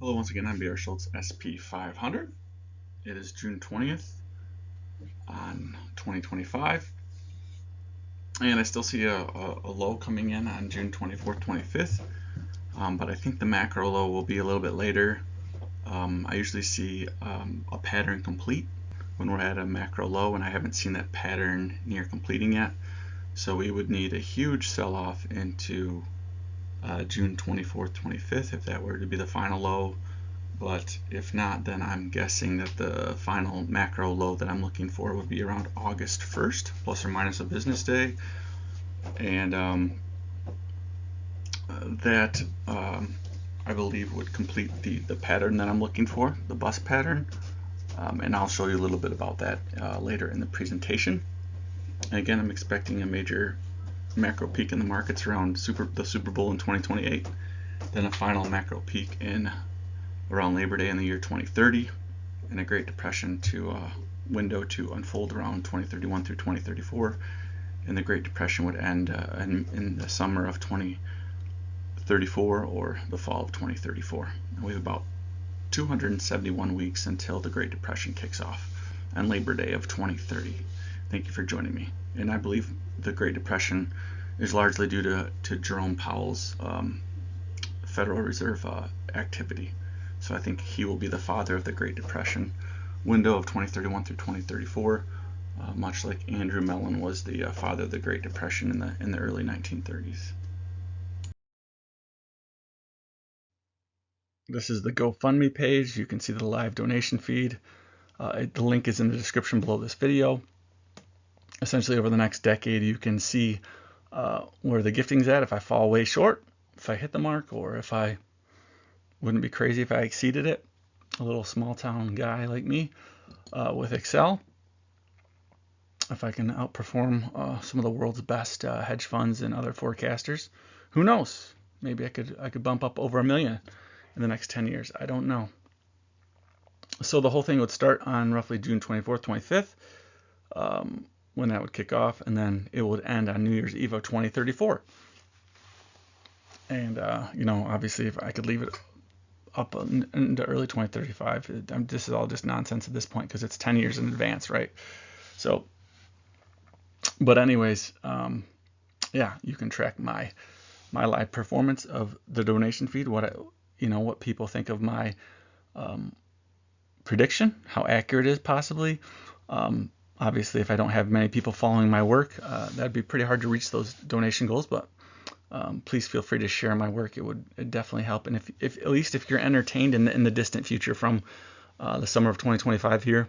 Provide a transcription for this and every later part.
Hello, once again, I'm B.R. Schultz, SP500. It is June 20th on 2025, and I still see a low coming in on June 24th, 25th, but I think the macro low will be a little bit later. I usually see a pattern complete when we're at a macro low, and I haven't seen that pattern near completing yet, so we would need a huge sell-off into June 24th, 25th if that were to be the final low. But if not, then I'm guessing that the final macro low that I'm looking for would be around August 1st, plus or minus a business day. And that I believe would complete the pattern that I'm looking for, the bust pattern. And I'll show you a little bit about that later in the presentation. And again, I'm expecting a major macro peak in the markets around the Super Bowl in 2028, then a final macro peak in around Labor Day in the year 2030, and a Great Depression window to unfold around 2031 through 2034, and the Great Depression would end in the summer of 2034 or the fall of 2034. And we have about 271 weeks until the Great Depression kicks off on Labor Day of 2030. Thank you for joining me. And I believe the Great Depression is largely due to Jerome Powell's Federal Reserve activity. So I think he will be the father of the Great Depression window of 2031 through 2034, much like Andrew Mellon was the father of the Great Depression in the early 1930s. This is the GoFundMe page. You can see the live donation feed. The link is in the description below this video. Essentially, over the next decade, you can see where the gifting's at, if I fall way short, if I hit the mark, or if I wouldn't be crazy if I exceeded it. A little small town guy like me with Excel. If I can outperform some of the world's best hedge funds and other forecasters, who knows? Maybe I could bump up over $1 million in the next 10 years. I don't know. So the whole thing would start on roughly June 24th, 25th, when that would kick off, and then it would end on New Year's Eve of 2034. And obviously, if I could leave it up into early 2035, this is all just nonsense at this point because it's 10 years in advance, right? So, but anyways, yeah, you can track my live performance of the donation feed, what people think of my prediction, how accurate it is possibly. Obviously, if I don't have many people following my work, that'd be pretty hard to reach those donation goals, but please feel free to share my work. It would definitely help. And if at least if you're entertained in the distant future from the summer of 2025 here,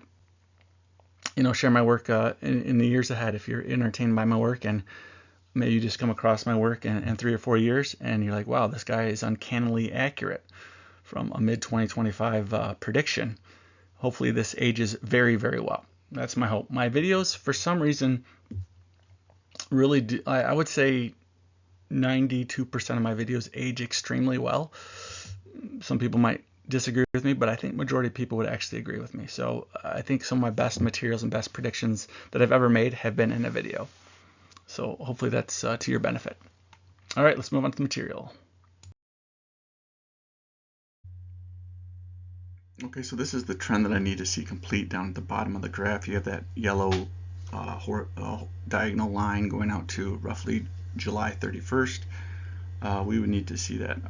share my work in the years ahead. If you're entertained by my work, and maybe you just come across my work in 3 or 4 years and you're like, wow, this guy is uncannily accurate from a mid-2025 prediction. Hopefully this ages very, very well. That's my hope. My videos, for some reason, really do, I would say 92% of my videos age extremely well. Some people might disagree with me, but I think majority of people would actually agree with me. So I think some of my best materials and best predictions that I've ever made have been in a video. So hopefully that's to your benefit. All right, let's move on to the material. Okay, so this is the trend that I need to see complete down at the bottom of the graph. You have that yellow diagonal line going out to roughly July 31st. We would need to see that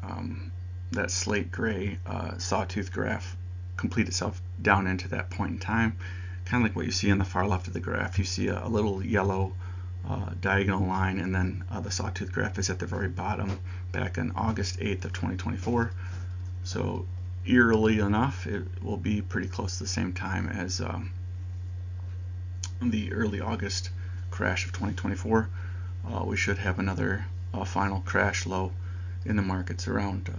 slate gray sawtooth graph complete itself down into that point in time. Kind of like what you see on the far left of the graph. You see a little yellow diagonal line, and then the sawtooth graph is at the very bottom back on August 8th of 2024. So eerily enough, it will be pretty close to the same time as the early August crash of 2024. We should have another final crash low in the markets around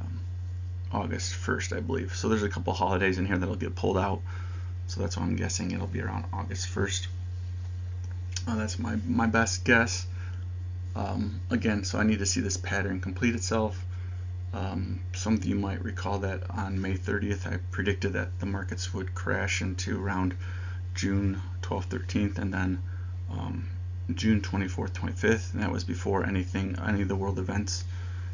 August 1st, I believe. So there's a couple holidays in here that'll get pulled out, so that's why I'm guessing it'll be around August 1st. That's my best guess. Again, so I need to see this pattern complete itself. Some of you might recall that on May 30th, I predicted that the markets would crash into around June 12th, 13th, and then June 24th, 25th, and that was before any of the world events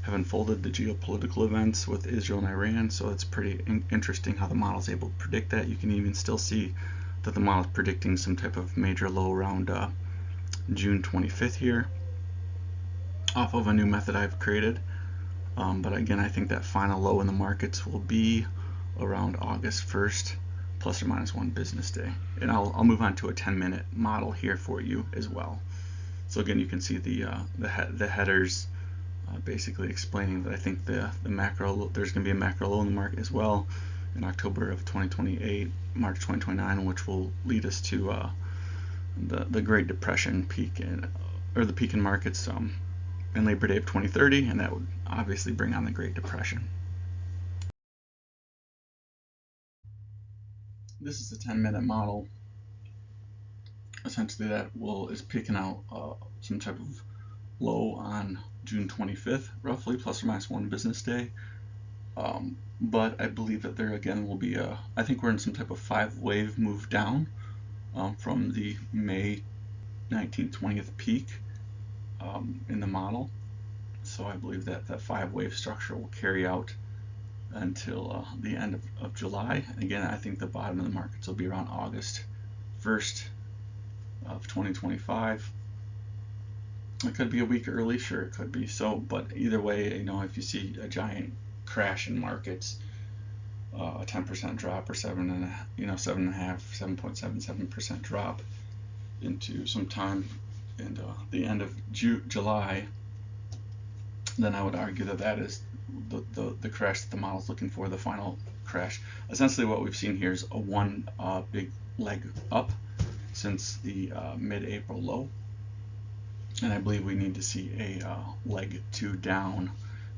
have unfolded, the geopolitical events with Israel and Iran. So it's pretty interesting how the model is able to predict that. You can even still see that the model is predicting some type of major low around June 25th here, off of a new method I've created. But again, I think that final low in the markets will be around August 1st, plus or minus one business day. And I'll move on to a 10-minute model here for you as well. So again, you can see the headers basically explaining that I think the macro, there's going to be a macro low in the market as well in October of 2028, March 2029, which will lead us to the Great Depression peak or the peak in markets in Labor Day of 2030, and that would obviously bring on the Great Depression. This is a 10-minute model. Essentially, that is picking out some type of low on June 25th, roughly, plus or minus one business day. But I believe that there again will be I think we're in some type of 5-wave move down from the May 19th, 20th peak in the model. So I believe that that 5-wave structure will carry out until the end of July. And again, I think the bottom of the markets will be around August 1st of 2025. It could be a week early, sure it could be. So, but either way, you know, if you see a giant crash in markets, a 10% drop or 7.77% drop into some time in the end of July, then I would argue that that is the crash that the model is looking for, the final crash. Essentially, what we've seen here is a one big leg up since the mid-April low, and I believe we need to see a leg 2 down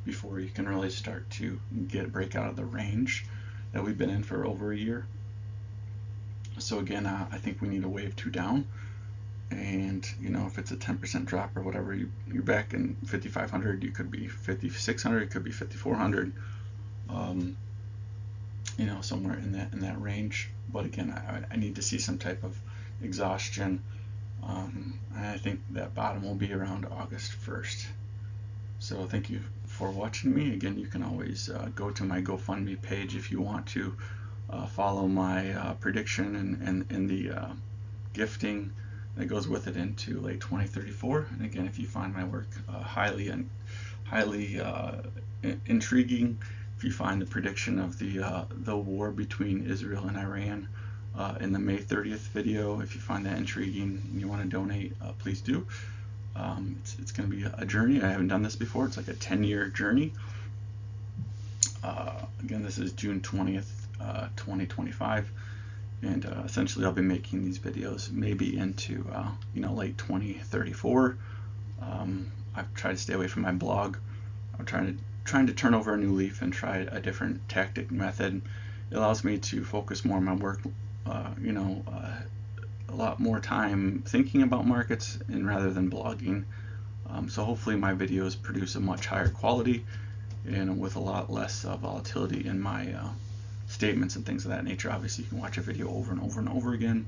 before you can really start to break out of the range that we've been in for over a year. So again, I think we need a wave 2 down, and you know, if it's a 10% drop or whatever, you're back in 5,500. You could be 5,600. It could be 5,400. You know, somewhere in that range. But again, I need to see some type of exhaustion. I think that bottom will be around August 1st. So thank you for watching me. Again, you can always go to my GoFundMe page if you want to follow my prediction and the gifting that goes with it into late 2034. And again, if you find my work highly intriguing, if you find the prediction of the war between Israel and Iran in the May 30th video, if you find that intriguing and you want to donate, please do. It's going to be a journey. I haven't done this before. It's like a 10-year journey. Again, this is June 20th, 2025, and essentially I'll be making these videos maybe into you know, late 2034. I've tried to stay away from my blog. I'm trying to turn over a new leaf and try a different tactic method. It allows me to focus more on my work. You know, a lot more time thinking about markets and rather than blogging. So hopefully my videos produce a much higher quality and with a lot less volatility in my statements and things of that nature. Obviously, you can watch a video over and over and over again,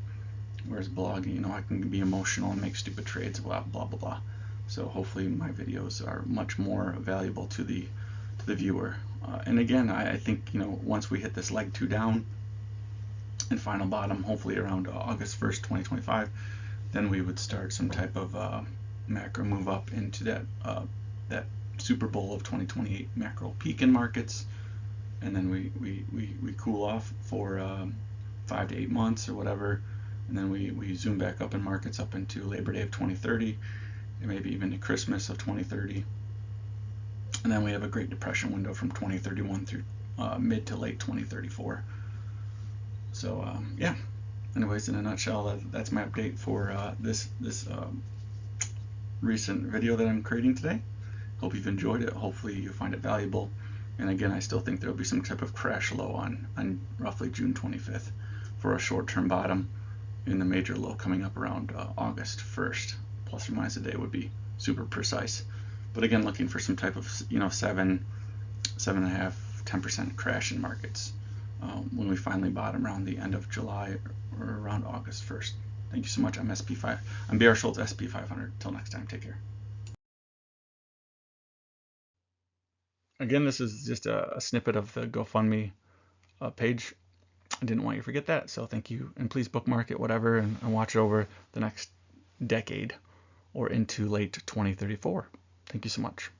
whereas blogging, you know, I can be emotional and make stupid trades, blah blah blah blah. So hopefully my videos are much more valuable to the viewer. And again, I think, you know, once we hit this leg 2 down and final bottom, hopefully around August 1st, 2025, then we would start some type of macro move up into that Super Bowl of 2028 macro peak in markets, and then we cool off for 5 to 8 months or whatever, and then we zoom back up in markets up into Labor Day of 2030, and maybe even to Christmas of 2030, and then we have a Great Depression window from 2031 through mid to late 2034. So yeah, anyways, in a nutshell, that's my update for this recent video that I'm creating today. Hope you've enjoyed it. Hopefully you find it valuable. And again, I still think there'll be some type of crash low on roughly June 25th for a short-term bottom, in the major low coming up around August 1st. Plus or minus a day would be super precise. But again, looking for some type of, you know, 7.5, 10% crash in markets when we finally bottom around the end of July or around August 1st. Thank you so much. I'm BR Schultz, SP500. Till next time, take care. Again, this is just a snippet of the GoFundMe page. I didn't want you to forget that, so thank you. And please bookmark it, whatever, and watch it over the next decade or into late 2034. Thank you so much.